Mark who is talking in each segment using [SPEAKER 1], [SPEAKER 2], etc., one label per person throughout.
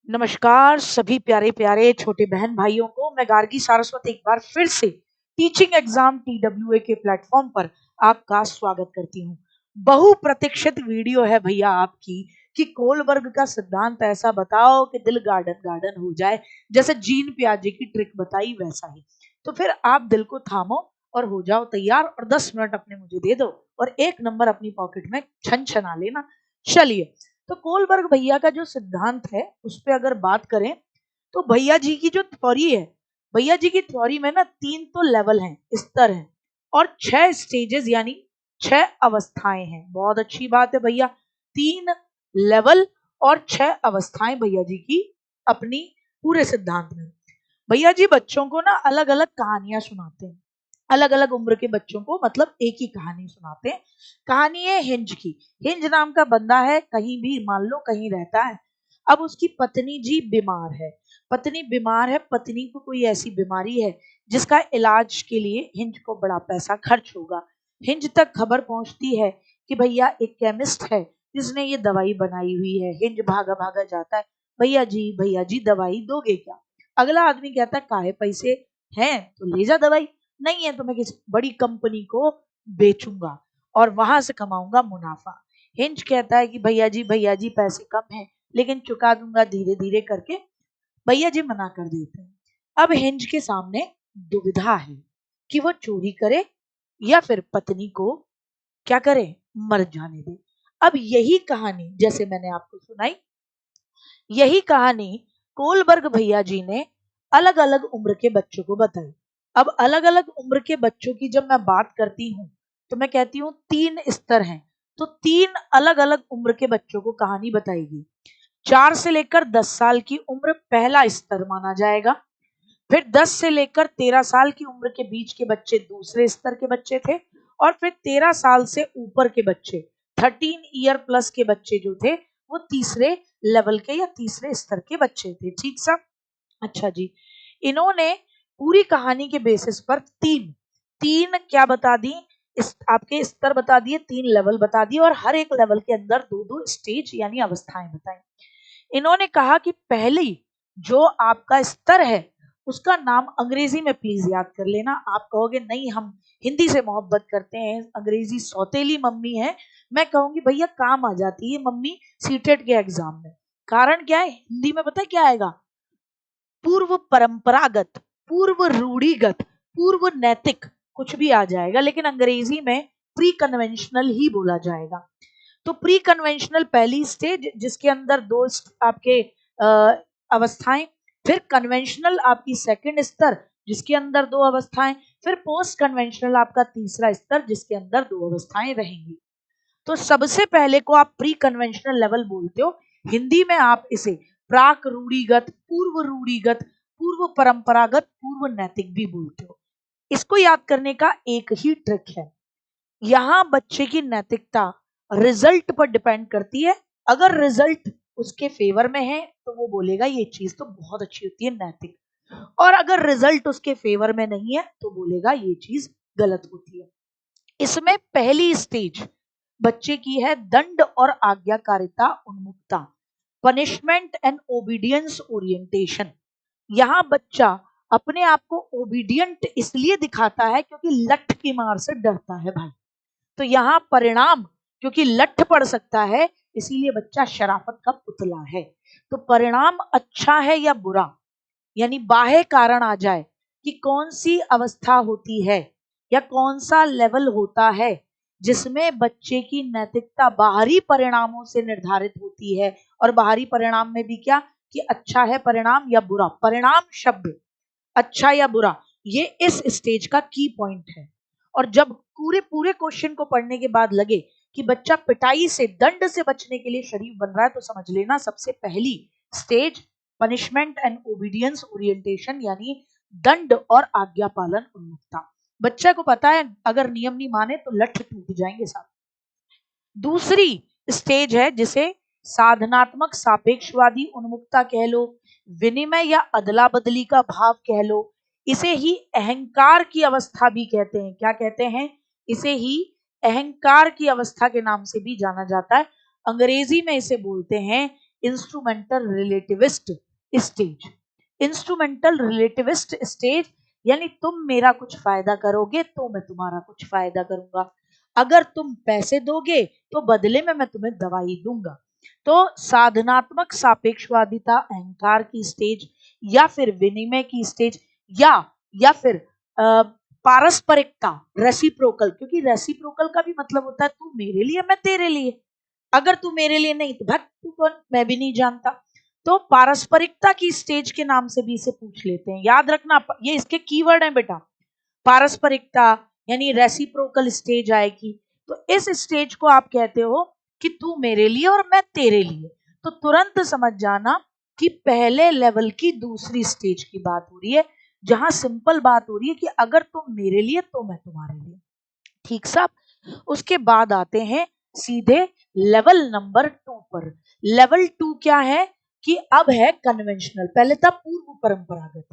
[SPEAKER 1] नमस्कार सभी प्यारे प्यारे छोटे बहन भाइयों को। मैं गार्गी सारस्वत एक बार फिर से टीचिंग एग्जाम TWA के प्लेटफॉर्म पर आपका स्वागत करती हूँ। बहुप्रतीक्षित वीडियो है भैया आपकी कि कोलबर्ग का सिद्धांत ऐसा बताओ कि दिल गार्डन गार्डन हो जाए, जैसे जीन पियाजे की ट्रिक बताई वैसा ही। तो फिर आप दिल को थामो और हो जाओ तैयार और 10 मिनट अपने मुझे दे दो और एक नंबर अपनी पॉकेट में छन छना लेना। चलिए, तो कोलबर्ग भैया का जो सिद्धांत है उस पे अगर बात करें तो भैया जी की जो थ्योरी है, भैया जी की थ्योरी में ना 3 तो लेवल हैं, स्तर हैं और 6 स्टेजेस यानी 6 अवस्थाएं हैं। बहुत अच्छी बात है भैया, 3 लेवल और 6 अवस्थाएं भैया जी की अपनी पूरे सिद्धांत में। भैया जी बच्चों को ना अलग अलग कहानियां सुनाते हैं, अलग अलग उम्र के बच्चों को मतलब एक ही कहानी सुनाते हैं। कहानी है हिंज की। हिंज नाम का बंदा है, कहीं भी मान लो कहीं रहता है। अब उसकी पत्नी जी बीमार है, पत्नी बीमार है, पत्नी को कोई ऐसी बीमारी है जिसका इलाज के लिए हिंज को बड़ा पैसा खर्च होगा। हिंज तक खबर पहुंचती है कि भैया एक केमिस्ट है जिसने ये दवाई बनाई हुई है। हिंज भागा भागा जाता है, भैया जी दवाई दोगे क्या? अगला आदमी कहता है काहे पैसे हैं तो ले जा दवाई, नहीं है तो मैं किसी बड़ी कंपनी को बेचूंगा और वहां से कमाऊंगा मुनाफा। हिंज कहता है कि भैया जी पैसे कम हैं लेकिन चुका दूंगा धीरे धीरे करके। भैया जी मना कर देते हैं। अब हिंज के सामने दुविधा है कि वो चोरी करे या फिर पत्नी को क्या करे, मर जाने दे। अब यही कहानी जैसे मैंने आपको सुनाई, यही कहानी कोलबर्ग भैया जी ने अलग अलग उम्र के बच्चों को बताई। अब अलग अलग उम्र के बच्चों की जब मैं बात करती हूँ तो मैं कहती हूँ 3 स्तर हैं, तो 3 अलग अलग उम्र के बच्चों को कहानी बताएगी। 4 से लेकर 10 साल की उम्र पहला स्तर माना जाएगा। फिर 10 से लेकर 13 साल की उम्र के बीच के बच्चे दूसरे स्तर के बच्चे थे। और फिर 13 साल से ऊपर के बच्चे, 13 ईयर प्लस के बच्चे जो थे वो तीसरे लेवल के या तीसरे स्तर के बच्चे थे। ठीक सा? अच्छा जी, इन्होंने पूरी कहानी के बेसिस पर तीन तीन क्या बता दी, इस आपके स्तर बता दिए, 3 लेवल बता दिए और हर एक लेवल के अंदर दो दो स्टेज यानी अवस्थाएं बताई। इन्होंने कहा कि पहली जो आपका स्तर है उसका नाम अंग्रेजी में प्लीज याद कर लेना। आप कहोगे नहीं हम हिंदी से मोहब्बत करते हैं, अंग्रेजी सौतेली मम्मी है। मैं कहूंगी भैया काम आ जाती है मम्मी सीटेट के एग्जाम में। कारण क्या है, हिंदी में पता है क्या आएगा? पूर्व परंपरागत, पूर्व रूढ़िगत, पूर्व नैतिक, कुछ भी आ जाएगा लेकिन अंग्रेजी में प्री कन्वेंशनल ही बोला जाएगा। तो प्री कन्वेंशनल पहली स्टेज जिसके अंदर दो आपके अवस्थाएं, फिर कन्वेंशनल आपकी सेकंड स्तर जिसके अंदर दो अवस्थाएं, फिर पोस्ट कन्वेंशनल आपका तीसरा स्तर जिसके अंदर दो अवस्थाएं रहेंगी। तो सबसे पहले को आप प्री कन्वेंशनल लेवल बोलते हो, हिंदी में आप इसे प्राक रूढ़िगत, पूर्व रूढ़िगत, पूर्व परंपरागत, पूर्व नैतिक भी बोलते हो। इसको याद करने का एक ही ट्रिक है, यहाँ बच्चे की नैतिकता रिजल्ट पर डिपेंड करती है। अगर रिजल्ट उसके फेवर में है तो वो बोलेगा ये चीज तो बहुत अच्छी होती है नैतिक, और अगर रिजल्ट उसके फेवर में नहीं है तो बोलेगा ये चीज गलत होती है। इसमें पहली स्टेज बच्चे की है दंड और आज्ञाकारिता उन्मुखता, पनिशमेंट एंड ओबीडियंस ओरिएंटेशन। यहाँ बच्चा अपने आप को ओबीडियंट इसलिए दिखाता है क्योंकि लठ की मार से डरता है भाई। तो यहाँ परिणाम, क्योंकि लठ पड़ सकता है इसीलिए बच्चा शराफत का पुतला है। तो परिणाम अच्छा है या बुरा, यानी बाह्य कारण आ जाए कि कौन सी अवस्था होती है या कौन सा लेवल होता है जिसमें बच्चे की नैतिकता बाहरी परिणामों से निर्धारित होती है। और बाहरी परिणाम में भी क्या कि अच्छा है परिणाम या बुरा, परिणाम शब्द अच्छा या बुरा ये इस स्टेज का की पॉइंट है। और जब पूरे पूरे क्वेश्चन को पढ़ने के बाद लगे कि बच्चा पिटाई से, दंड से बचने के लिए शरीफ बन रहा है तो समझ लेना सबसे पहली stage punishment and obedience orientation यानी दंड और आज्ञा पालन उन्मुखता। बच्चा को पता है अगर नियम नहीं माने तो लठ टूट जाएंगे साथ। दूसरी स्टेज है जिसे साधनात्मक सापेक्षवादी उन्मुखता कह लो, विनिमय या अदला बदली का भाव कह लो, इसे ही अहंकार की अवस्था भी कहते हैं। क्या कहते हैं? इसे ही अहंकार की अवस्था के नाम से भी जाना जाता है। अंग्रेजी में इसे बोलते हैं इंस्ट्रूमेंटल रिलेटिविस्ट स्टेज। इंस्ट्रूमेंटल रिलेटिविस्ट स्टेज यानी तुम मेरा कुछ फायदा करोगे तो मैं तुम्हारा कुछ फायदा करूंगा, अगर तुम पैसे दोगे तो बदले में मैं तुम्हें दवाई दूंगा। तो साधनात्मक सापेक्षवादिता अहंकार की स्टेज, या फिर विनिमय की स्टेज, या फिर पारस्परिकता रेसिप्रोकल, क्योंकि रेसिप्रोकल का भी मतलब होता है तू मेरे लिए मैं तेरे लिए, अगर तू मेरे लिए नहीं तो भाग, तू कौन, मैं भी नहीं जानता। तो पारस्परिकता की स्टेज के नाम से भी इसे पूछ लेते हैं, याद रखना ये इसके कीवर्ड हैं बेटा। पारस्परिकता यानी रेसिप्रोकल स्टेज आएगी, तो इस स्टेज को आप कहते हो कि तू मेरे लिए और मैं तेरे लिए। तो तुरंत समझ जाना कि पहले लेवल की दूसरी स्टेज की बात हो रही है, जहां सिंपल बात हो रही है कि अगर तुम मेरे लिए तो मैं तुम्हारे लिए। ठीक साहब। उसके बाद आते हैं सीधे लेवल नंबर 2 पर। लेवल 2 क्या है कि अब है कन्वेंशनल, पहले था पूर्व परंपरागत,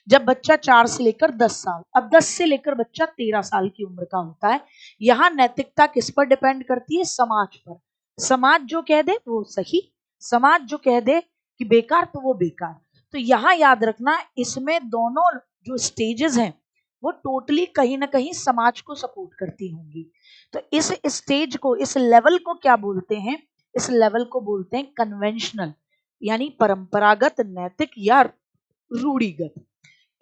[SPEAKER 1] जब बच्चा 4 से लेकर 10 साल, अब 10 से लेकर बच्चा 13 साल की उम्र का होता है। यहाँ नैतिकता किस पर डिपेंड करती है? समाज पर। समाज जो कह दे वो सही, समाज जो कह दे कि बेकार तो वो बेकार। तो यहाँ याद रखना इसमें दोनों जो स्टेजेस हैं वो टोटली कहीं ना कहीं समाज को सपोर्ट करती होंगी। तो इस स्टेज को, इस लेवल को क्या बोलते हैं? इस लेवल को बोलते हैं कन्वेंशनल, यानी परंपरागत, नैतिक या रूढ़िगत।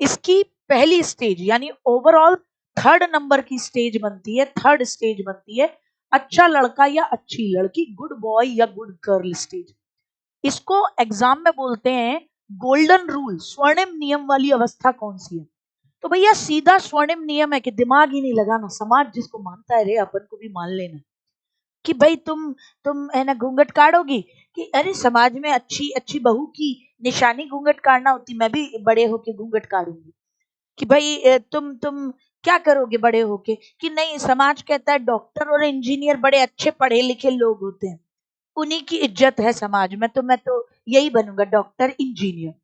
[SPEAKER 1] इसकी पहली स्टेज यानी ओवरऑल थर्ड नंबर की स्टेज बनती है, थर्ड स्टेज बनती है अच्छा लड़का या अच्छी लड़की, गुड बॉय या गुड गर्ल स्टेज। इसको एग्जाम में बोलते हैं गोल्डन रूल, स्वर्णिम नियम वाली अवस्था कौन सी है? तो भैया सीधा स्वर्णिम नियम है कि दिमाग ही नहीं लगाना, समाज जिसको मानता है रे अपन को भी मान लेना कि भाई तुम है ना घूंघट काटोगी, कि अरे समाज में अच्छी अच्छी बहू की निशानी घूंघट काटना होती, मैं भी बड़े होके घूंघट काटूंगी। कि भाई तुम क्या करोगे बड़े होके? कि नहीं, समाज कहता है डॉक्टर और इंजीनियर बड़े अच्छे पढ़े लिखे लोग होते हैं, उन्हीं की इज्जत है समाज में, तो मैं तो यही बनूंगा डॉक्टर इंजीनियर।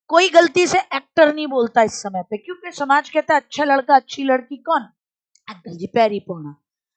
[SPEAKER 1] कोई गलती से एक्टर नहीं बोलता इस समय पे, क्योंकि समाज कहता है अच्छा लड़का अच्छी लड़की कौन? अंकल जी पैरी पौना,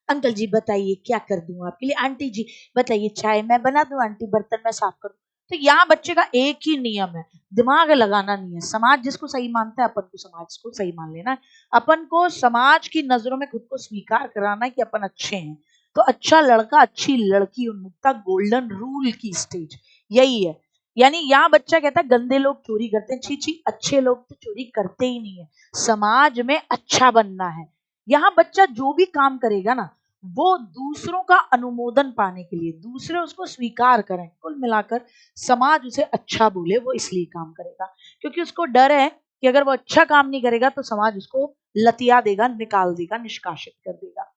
[SPEAKER 1] अंकल जी बताइए क्या कर दूं आपके लिए, आंटी जी बताइए चाय मैं बना दूं, आंटी बर्तन मैं साफ कर दूं। तो यहाँ बच्चे का एक ही नियम है, दिमाग लगाना नहीं है। समाज जिसको सही मानता है अपन को समाज को सही मान लेना है, अपन को समाज की नजरों में खुद को स्वीकार कराना है कि अपन अच्छे हैं। तो अच्छा लड़का अच्छी लड़की उन्मुक्ता गोल्डन रूल की स्टेज यही है। यानी यहाँ बच्चा कहता है गंदे लोग चोरी करते हैं, छी छी, अच्छे लोग तो चोरी करते ही नहीं है, समाज में अच्छा बनना है। यहाँ बच्चा जो भी काम करेगा ना वो दूसरों का अनुमोदन पाने के लिए, दूसरे उसको स्वीकार करें, कुल मिलाकर समाज उसे अच्छा बोले, वो इसलिए काम करेगा क्योंकि उसको डर है कि अगर वो अच्छा काम नहीं करेगा तो समाज उसको लतिया देगा, निकाल देगा, निष्कासित कर देगा।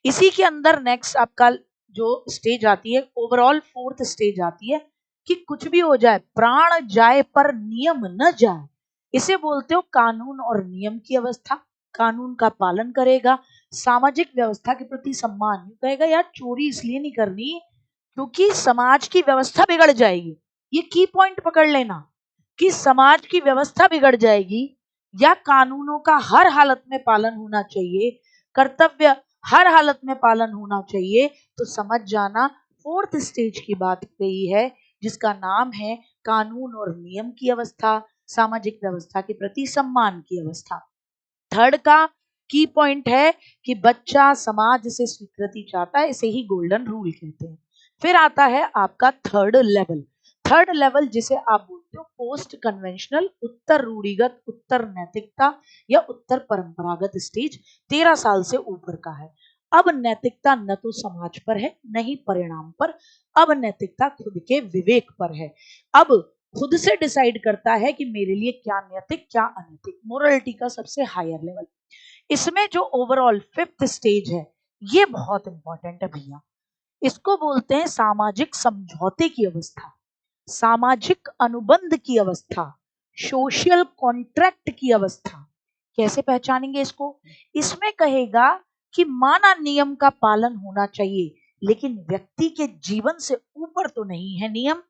[SPEAKER 1] इसी के अंदर नेक्स्ट आपका जो स्टेज आती है, ओवरऑल फोर्थ स्टेज आती है कि कुछ भी हो जाए प्राण जाए पर नियम न जाए, इसे बोलते हो कानून और नियम की अवस्था। कानून का पालन करेगा, सामाजिक व्यवस्था के प्रति सम्मान, कहेगा यार चोरी इसलिए नहीं करनी क्योंकि समाज की व्यवस्था बिगड़ जाएगी। ये की पॉइंट पकड़ लेना कि समाज की व्यवस्था बिगड़ जाएगी, या कानूनों का हर हालत में पालन होना चाहिए, कर्तव्य हर हालत में पालन होना चाहिए। तो समझ जाना फोर्थ स्टेज की बात कही है जिसका नाम है कानून और नियम की अवस्था, सामाजिक व्यवस्था के प्रति सम्मान की अवस्था। थर्ड का की पॉइंट है कि बच्चा समाज से स्वीकृति चाहता है, इसे ही गोल्डन रूल कहते हैं। फिर आता है आपका थर्ड लेवल। थर्ड लेवल जिसे आप बोलते हो पोस्ट कन्वेंशनल, उत्तर रूढ़िगत, उत्तर नैतिकता या उत्तर परंपरागत स्टेज, 13 साल से ऊपर का है। अब नैतिकता न तो समाज पर है न ही परिणाम पर, अब नैतिकता खुद के विवेक पर है। अब खुद से डिसाइड करता है कि मेरे लिए क्या नैतिक क्या अनैतिक, मोरलिटी का सबसे हायर लेवल। इसमें जो ओवरऑल फिफ्थ स्टेज है ये बहुत इंपॉर्टेंट है भैया, इसको बोलते हैं सामाजिक समझौते की अवस्था, सामाजिक अनुबंध की अवस्था, सोशल कॉन्ट्रैक्ट की अवस्था। कैसे पहचानेंगे इसको? इसमें कहेगा कि माना नियम का पालन होना चाहिए लेकिन व्यक्ति के जीवन से ऊपर तो नहीं है नियम,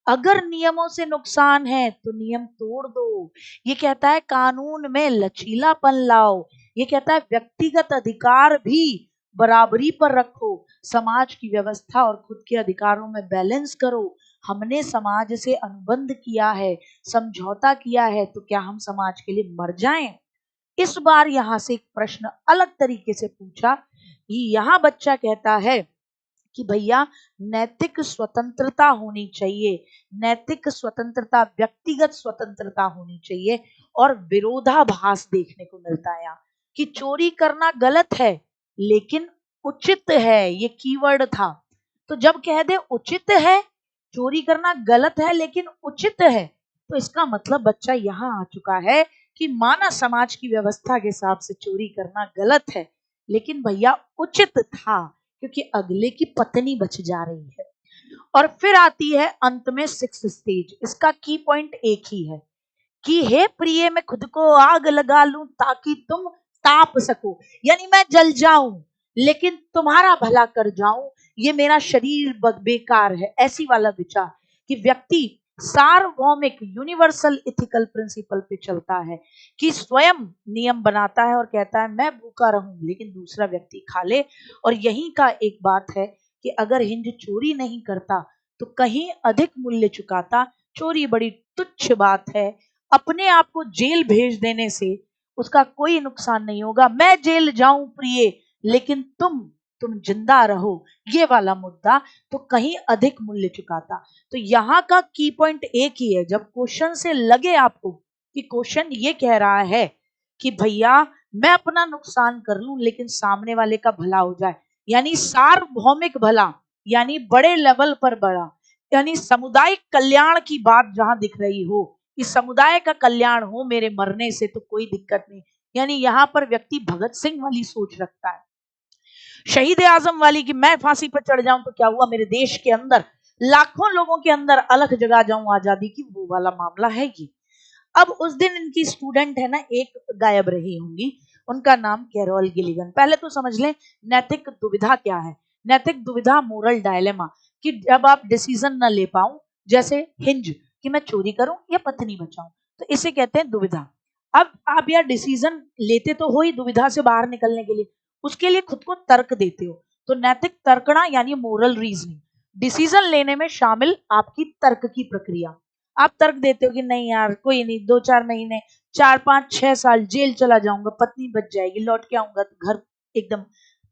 [SPEAKER 1] अगर नियमों से नुकसान है तो नियम तोड़ दो। ये कहता है कानून में लचीलापन लाओ, ये कहता है व्यक्तिगत अधिकार भी बराबरी पर रखो, समाज की व्यवस्था और खुद के अधिकारों में बैलेंस करो, हमने समाज से अनुबंध किया है, समझौता किया है, तो क्या हम समाज के लिए मर जाएं? इस बार यहाँ से एक प्रश्न अलग तरीके से पूछा। यहाँ बच्चा कहता है कि भैया नैतिक स्वतंत्रता होनी चाहिए, नैतिक स्वतंत्रता, व्यक्तिगत स्वतंत्रता होनी चाहिए। और विरोधाभास देखने को मिलता है यहाँ कि चोरी करना गलत है लेकिन उचित है, ये कीवर्ड था। तो जब कह दे उचित है, चोरी करना गलत है लेकिन उचित है, तो इसका मतलब बच्चा यहाँ आ चुका है कि माना समाज की व्यवस्था के हिसाब से चोरी करना गलत है लेकिन भैया उचित था क्योंकि अगले की पत्नी बच जा रही है। और फिर आती है अंत में सिक्स्थ स्टेज। इसका की पॉइंट एक ही है कि हे प्रिय मैं खुद को आग लगा लूं ताकि तुम ताप सको, यानी मैं जल जाऊं लेकिन तुम्हारा भला कर जाऊं, ये मेरा शरीर बेकार है, ऐसी वाला विचार कि व्यक्ति सार्वभौमिक यूनिवर्सल इथिकल प्रिंसिपल पे चलता है कि स्वयं नियम बनाता है और कहता है मैं भूखा रहूं लेकिन दूसरा व्यक्ति खा ले। और यही का एक बात है कि अगर हिंज चोरी नहीं करता तो कहीं अधिक मूल्य चुकाता। चोरी बड़ी तुच्छ बात है, अपने आप को जेल भेज देने से उसका कोई नुकसान नहीं होगा। मैं जेल जाऊं प्रिय लेकिन तुम जिंदा रहो, ये वाला मुद्दा तो कहीं अधिक मूल्य चुकाता। तो यहाँ का की पॉइंट एक ही है। जब क्वेश्चन से लगे आपको कि क्वेश्चन ये कह रहा है कि भैया मैं अपना नुकसान कर लूं लेकिन सामने वाले का भला हो जाए, यानी सार्वभौमिक भला, यानी बड़े लेवल पर बड़ा, यानी सामुदायिक कल्याण की बात जहां दिख रही हो, इस समुदाय का कल्याण हो मेरे मरने से तो कोई दिक्कत नहीं, यानी यहाँ पर व्यक्ति भगत सिंह वाली सोच रखता है, शहीद आजम वाली कि मैं फांसी पर चढ़ जाऊं तो क्या हुआ, मेरे देश के अंदर लाखों लोगों के अंदर अलग जगा जाऊं आजादी की, वो वाला मामला है ये। अब उस दिन इनकी स्टूडेंट है ना एक गायब रही होंगी, उनका नाम कैरोल गिलिगन। पहले तो समझ लें नैतिक दुविधा क्या है। नैतिक दुविधा, मोरल डायलेमा, कि जब आप डिसीजन न ले पाऊं, जैसे हिंज कि मैं चोरी करूं या पत्नी बचाऊं, तो इसे कहते हैं दुविधा। अब आप यह डिसीजन लेते तो हो ही दुविधा से बाहर निकलने के लिए, उसके लिए खुद को तर्क देते हो। तो नैतिक तर्कणा यानी मोरल रीजनिंग, डिसीजन लेने में शामिल आपकी तर्क की प्रक्रिया। आप तर्क देते हो कि नहीं यार कोई नहीं, 2-4 महीने, 4-5-6 साल जेल चला जाऊंगा, पत्नी बच जाएगी, लौट के आऊंगा तो घर एकदम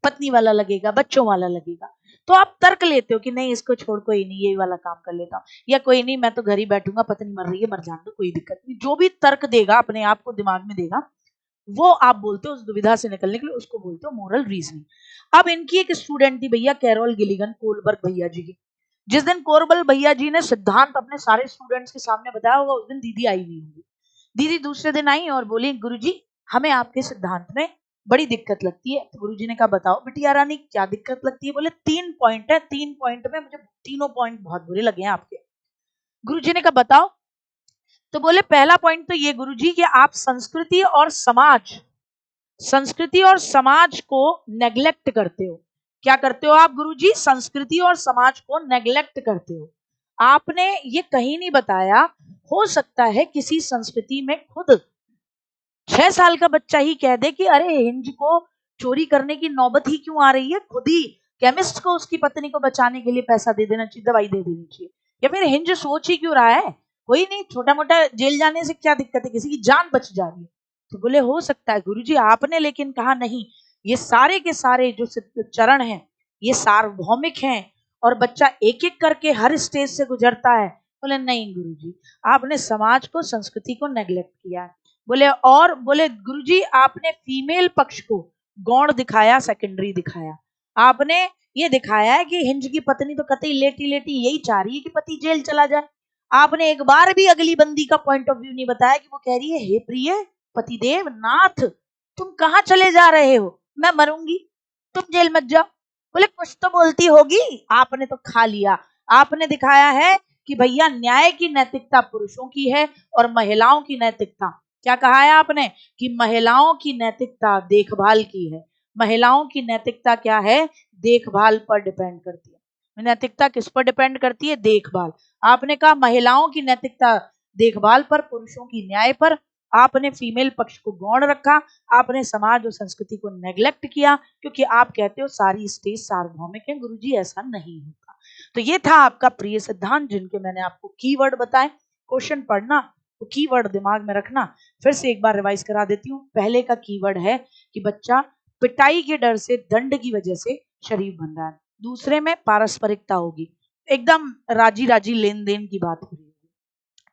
[SPEAKER 1] पत्नी वाला लगेगा, बच्चों वाला लगेगा। तो आप तर्क लेते हो कि नहीं इसको छोड़, कोई नहीं यही वाला काम कर लेता हूँ, या कोई नहीं मैं तो घर ही बैठूंगा, पत्नी मर रही है मर जाने दो, कोई दिक्कत नहीं। जो भी तर्क देगा अपने आप को दिमाग में देगा, वो आप बोलते हो उस दुविधा से निकलने के लिए, उसको बोलते हो मोरल रीजनिंग। अब इनकी एक स्टूडेंट थी भैया कैरोल गिलिगन, कोलबर्ग भैया जी की। जिस दिन कोरबल भैया जी ने सिद्धांत अपने सारे स्टूडेंट्स के सामने बताया होगा, उस दिन दीदी आई हुई होगी। दीदी दूसरे दिन आई और बोली गुरुजी हमें आपके सिद्धांत में बड़ी दिक्कत लगती है। तो गुरुजी ने कहा बताओ बिटिया रानी क्या दिक्कत लगती है। बोले 3 पॉइंट है, 3 पॉइंट में मुझे तीनों पॉइंट बहुत बुरे लगे हैं आपके। गुरुजी ने कहा बताओ। तो बोले पहला पॉइंट तो ये गुरुजी कि आप संस्कृति और समाज को नेग्लेक्ट करते हो। क्या करते हो आप गुरुजी? संस्कृति और समाज को नेग्लेक्ट करते हो। आपने ये कहीं नहीं बताया, हो सकता है किसी संस्कृति में खुद 6 साल का बच्चा ही कह दे कि अरे हिंज को चोरी करने की नौबत ही क्यों आ रही है, खुद ही केमिस्ट को उसकी पत्नी को बचाने के लिए पैसा दे देना चाहिए, दवाई दे देनी चाहिए। या फिर हिंज सोच ही क्यों रहा है कोई नहीं, छोटा मोटा जेल जाने से क्या दिक्कत है, किसी की जान बच जा रही है। तो बोले हो सकता है गुरुजी, आपने लेकिन कहा नहीं, ये सारे के सारे जो चरण हैं ये सार्वभौमिक हैं और बच्चा एक एक करके हर स्टेज से गुजरता है। बोले नहीं गुरुजी, आपने समाज को, संस्कृति को नेग्लेक्ट किया है। बोले और बोले गुरुजी आपने फीमेल पक्ष को गौण दिखाया, सेकेंडरी दिखाया। आपने ये दिखाया है कि हिंज की पत्नी तो कतई लेटी लेटी यही चाह रही है कि पति जेल चला जाए। आपने एक बार भी अगली बंदी का पॉइंट ऑफ व्यू नहीं बताया कि वो कह रही है हे प्रिय पतिदेव नाथ तुम कहाँ चले जा रहे हो, मैं मरूंगी, तुम जेल मत जाओ। बोले कुछ तो बोलती होगी, आपने तो खा लिया। आपने दिखाया है कि भैया न्याय की नैतिकता पुरुषों की है और महिलाओं की नैतिकता, क्या कहा है आपने कि महिलाओं की नैतिकता देखभाल की है। महिलाओं की नैतिकता क्या है? देखभाल पर डिपेंड करती है। नैतिकता किस पर डिपेंड करती है? देखभाल। आपने कहा महिलाओं की नैतिकता देखभाल पर, पुरुषों की न्याय पर। आपने फीमेल पक्ष को गौण रखा, आपने समाज और संस्कृति को नेग्लेक्ट किया, क्योंकि आप कहते हो सारी स्टेज सार्वभौमिक है। गुरुजी ऐसा नहीं होता। तो ये था आपका प्रिय सिद्धांत, जिनके मैंने आपको कीवर्ड बताए। क्वेश्चन पढ़ना तो कीवर्ड दिमाग में रखना। फिर से एक बार रिवाइज करा देती हूँ। पहले का कीवर्ड है कि बच्चा पिटाई के डर से, दंड की वजह से शरीफ बन रहा है। दूसरे में पारस्परिकता होगी, एकदम राजी राजी लेन देन की बात हो रही होगी।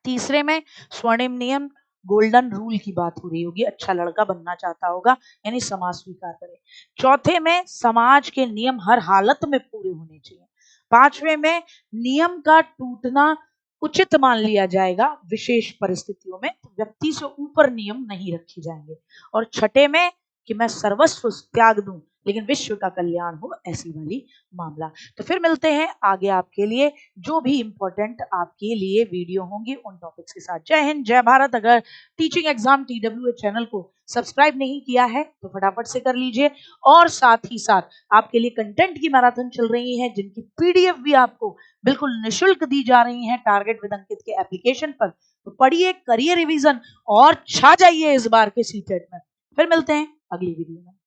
[SPEAKER 1] तीसरे में स्वर्णिम नियम, गोल्डन रूल की बात हो रही होगी, अच्छा लड़का बनना चाहता होगा, यानी समाज स्वीकार करे। चौथे में समाज के नियम हर हालत में पूरे होने चाहिए। पांचवे में नियम का टूटना उचित मान लिया जाएगा विशेष परिस्थितियों में, व्यक्ति से ऊपर नियम नहीं रखे जाएंगे। और छठे में कि मैं सर्वस्व त्याग दूं लेकिन विश्व का कल्याण हो, ऐसी वाली मामला। तो फिर मिलते हैं आगे आपके लिए जो भी इंपॉर्टेंट आपके लिए वीडियो होंगी उन टॉपिक्स के साथ। जय हिंद, जय भारत। अगर टीचिंग एग्जाम TWA चैनल को सब्सक्राइब नहीं किया है तो फटाफट से कर लीजिए, और साथ ही साथ आपके लिए कंटेंट की मैराथन चल रही है, जिनकी PDF भी आपको बिल्कुल निःशुल्क दी जा रही है टारगेट विद अंकित के एप्लीकेशन पर। तो पढ़िए, करिए रिवीजन और छा जाइए इस बार के सीटेट में। फिर मिलते हैं अगली वीडियो में।